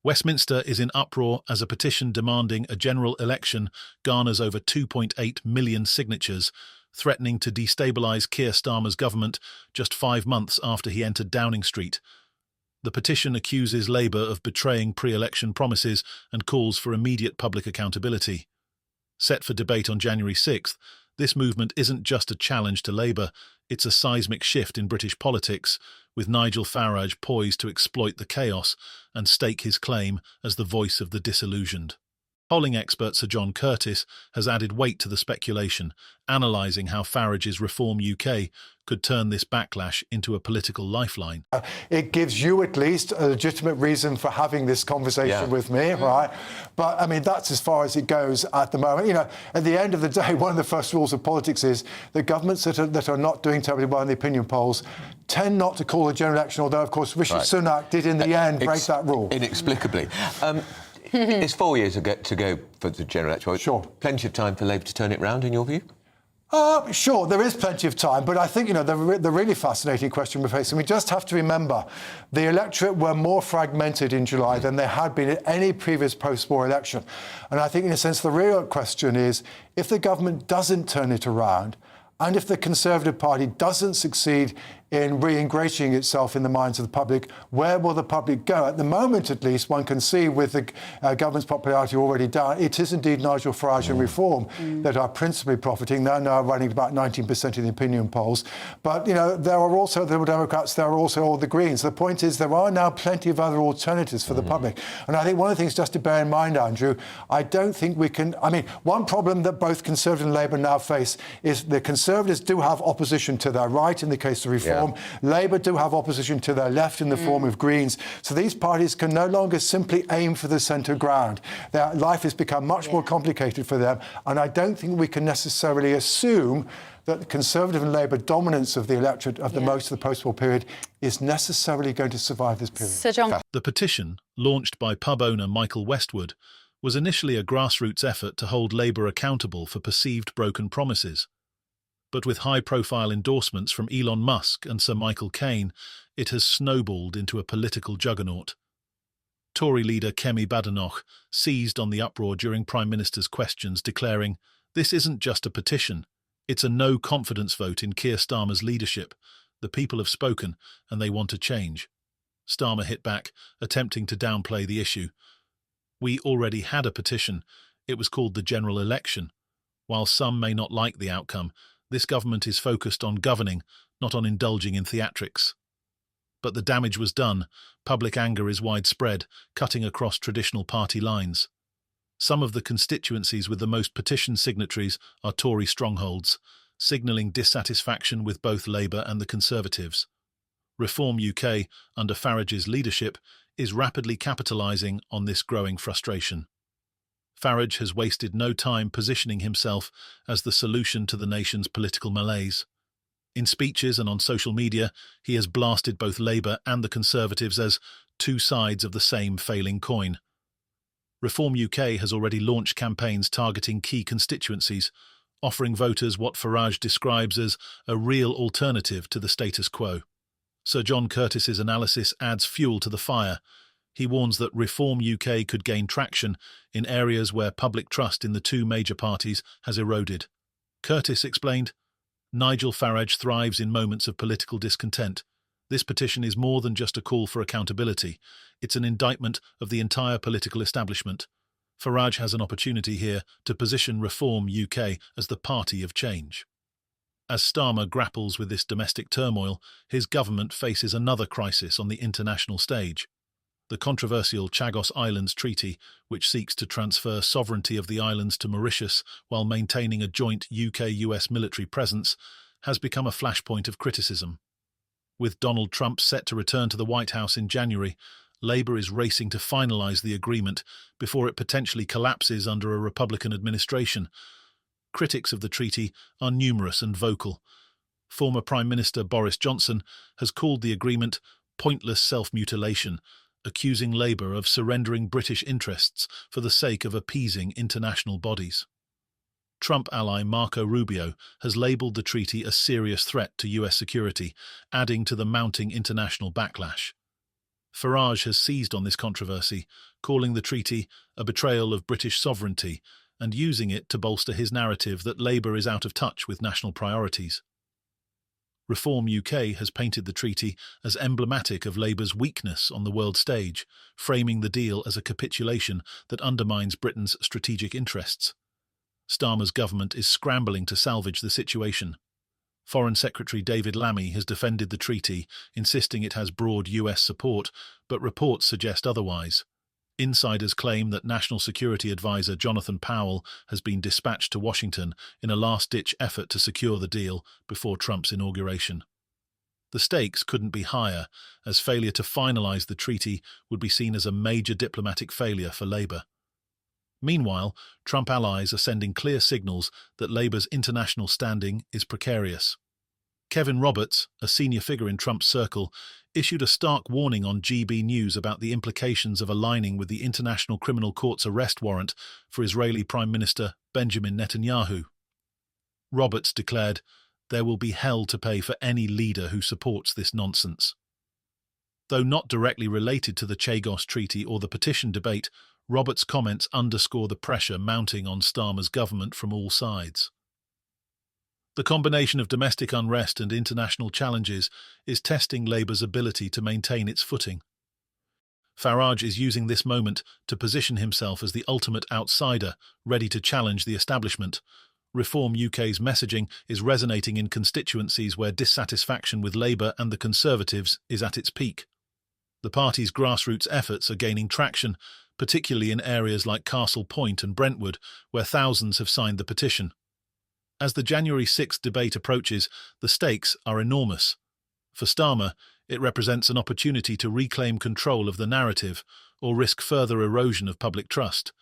Westminster is in uproar as a petition demanding a general election garners over 2.8 million signatures, threatening to destabilise Keir Starmer's government just 5 months after he entered Downing Street. The petition accuses Labour of betraying pre-election promises and calls for immediate public accountability. Set for debate on January 6th, this movement isn't just a challenge to Labour, it's a seismic shift in British politics, with Nigel Farage poised to exploit the chaos and stake his claim as the voice of the disillusioned. Polling expert Sir John Curtis has added weight to the speculation, analysing how Farage's Reform UK could turn this backlash into a political lifeline. It gives you at least a legitimate reason for having this conversation with me, right? But, I mean, that's as far as it goes at the moment. You know, at the end of the day, one of the first rules of politics is that governments that are not doing terribly well in the opinion polls tend not to call a general election, although, of course, Rishi Sunak did in the end break that rule. Inexplicably. It's 4 years to go for the general election. Sure. Plenty of time for Labour to turn it round, in your view? Sure, there is plenty of time, but I think, you know, the really fascinating question we're facing, we just have to remember the electorate were more fragmented in July than they had been at any previous post-war election. And I think, in a sense, the real question is, if the government doesn't turn it around, and if the Conservative Party doesn't succeed in re-ingratiating itself in the minds of the public, where will the public go? At the moment, at least, one can see with the government's popularity already down, it is indeed Nigel Farage and Reform that are principally profiting. They're now running about 19% in the opinion polls. But, you know, there are also the Liberal Democrats, there are also all the Greens. The point is there are now plenty of other alternatives for the public. And I think one of the things just to bear in mind, Andrew, I don't think we can... I mean, one problem that both Conservative and Labour now face is the Conservatives do have opposition to their right in the case of Reform. Labour do have opposition to their left in the form of Greens. So these parties can no longer simply aim for the centre ground. Their life has become much more complicated for them. And I don't think we can necessarily assume that the Conservative and Labour dominance of the electorate of the most of the post-war period is necessarily going to survive this period. Sir John. The petition, launched by pub owner Michael Westwood, was initially a grassroots effort to hold Labour accountable for perceived broken promises. But with high-profile endorsements from Elon Musk and Sir Michael Caine, it has snowballed into a political juggernaut. Tory leader Kemi Badenoch seized on the uproar during Prime Minister's questions, declaring, "This isn't just a petition, it's a no-confidence vote in Keir Starmer's leadership. The people have spoken, and they want a change." Starmer hit back, attempting to downplay the issue. "We already had a petition. It was called the general election. While some may not like the outcome, this government is focused on governing, not on indulging in theatrics." But the damage was done. Public anger is widespread, cutting across traditional party lines. Some of the constituencies with the most petition signatories are Tory strongholds, signalling dissatisfaction with both Labour and the Conservatives. Reform UK, under Farage's leadership, is rapidly capitalising on this growing frustration. Farage has wasted no time positioning himself as the solution to the nation's political malaise. In speeches and on social media, he has blasted both Labour and the Conservatives as two sides of the same failing coin. Reform UK has already launched campaigns targeting key constituencies, offering voters what Farage describes as a real alternative to the status quo. Sir John Curtis's analysis adds fuel to the fire. He warns that Reform UK could gain traction in areas where public trust in the two major parties has eroded. Curtis explained, "Nigel Farage thrives in moments of political discontent. This petition is more than just a call for accountability. It's an indictment of the entire political establishment. Farage has an opportunity here to position Reform UK as the party of change." As Starmer grapples with this domestic turmoil, his government faces another crisis on the international stage. The controversial Chagos Islands Treaty, which seeks to transfer sovereignty of the islands to Mauritius while maintaining a joint UK-US military presence, has become a flashpoint of criticism. With Donald Trump set to return to the White House in January, Labour is racing to finalise the agreement before it potentially collapses under a Republican administration. Critics of the treaty are numerous and vocal. Former Prime Minister Boris Johnson has called the agreement pointless self-mutilation, accusing Labour of surrendering British interests for the sake of appeasing international bodies. Trump ally Marco Rubio has labelled the treaty a serious threat to US security, adding to the mounting international backlash. Farage has seized on this controversy, calling the treaty a betrayal of British sovereignty and using it to bolster his narrative that Labour is out of touch with national priorities. Reform UK has painted the treaty as emblematic of Labour's weakness on the world stage, framing the deal as a capitulation that undermines Britain's strategic interests. Starmer's government is scrambling to salvage the situation. Foreign Secretary David Lammy has defended the treaty, insisting it has broad US support, but reports suggest otherwise. Insiders claim that National Security Advisor Jonathan Powell has been dispatched to Washington in a last-ditch effort to secure the deal before Trump's inauguration. The stakes couldn't be higher, as failure to finalise the treaty would be seen as a major diplomatic failure for Labour. Meanwhile, Trump allies are sending clear signals that Labour's international standing is precarious. Kevin Roberts, a senior figure in Trump's circle, issued a stark warning on GB News about the implications of aligning with the International Criminal Court's arrest warrant for Israeli Prime Minister Benjamin Netanyahu. Roberts declared, "There will be hell to pay for any leader who supports this nonsense." Though not directly related to the Chagos Treaty or the Petition debate, Roberts' comments underscore the pressure mounting on Starmer's government from all sides. The combination of domestic unrest and international challenges is testing Labour's ability to maintain its footing. Farage is using this moment to position himself as the ultimate outsider, ready to challenge the establishment. Reform UK's messaging is resonating in constituencies where dissatisfaction with Labour and the Conservatives is at its peak. The party's grassroots efforts are gaining traction, particularly in areas like Castle Point and Brentwood, where thousands have signed the petition. As the January 6th debate approaches, the stakes are enormous. For Starmer, it represents an opportunity to reclaim control of the narrative or risk further erosion of public trust.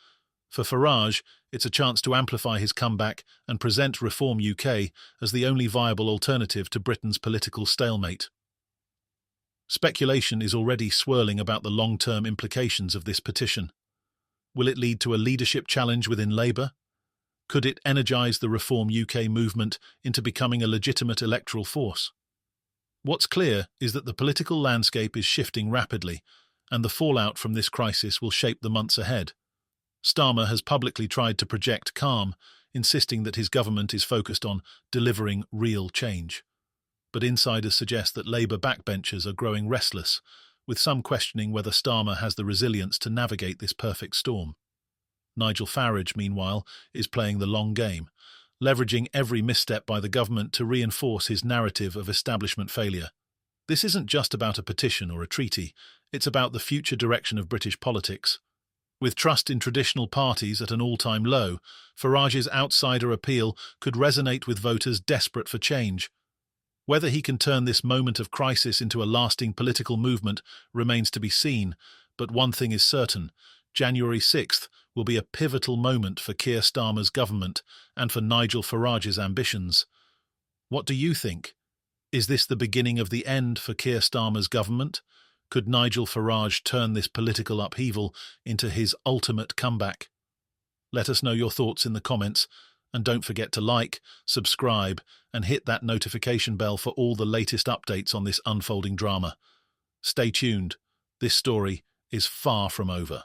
For Farage, it's a chance to amplify his comeback and present Reform UK as the only viable alternative to Britain's political stalemate. Speculation is already swirling about the long-term implications of this petition. Will it lead to a leadership challenge within Labour? Could it energise the Reform UK movement into becoming a legitimate electoral force? What's clear is that the political landscape is shifting rapidly, and the fallout from this crisis will shape the months ahead. Starmer has publicly tried to project calm, insisting that his government is focused on delivering real change. But insiders suggest that Labour backbenchers are growing restless, with some questioning whether Starmer has the resilience to navigate this perfect storm. Nigel Farage, meanwhile, is playing the long game, leveraging every misstep by the government to reinforce his narrative of establishment failure. This isn't just about a petition or a treaty, it's about the future direction of British politics. With trust in traditional parties at an all-time low, Farage's outsider appeal could resonate with voters desperate for change. Whether he can turn this moment of crisis into a lasting political movement remains to be seen, but one thing is certain: January 6th will be a pivotal moment for Keir Starmer's government and for Nigel Farage's ambitions. What do you think? Is this the beginning of the end for Keir Starmer's government? Could Nigel Farage turn this political upheaval into his ultimate comeback? Let us know your thoughts in the comments, and don't forget to like, subscribe, and hit that notification bell for all the latest updates on this unfolding drama. Stay tuned. This story is far from over.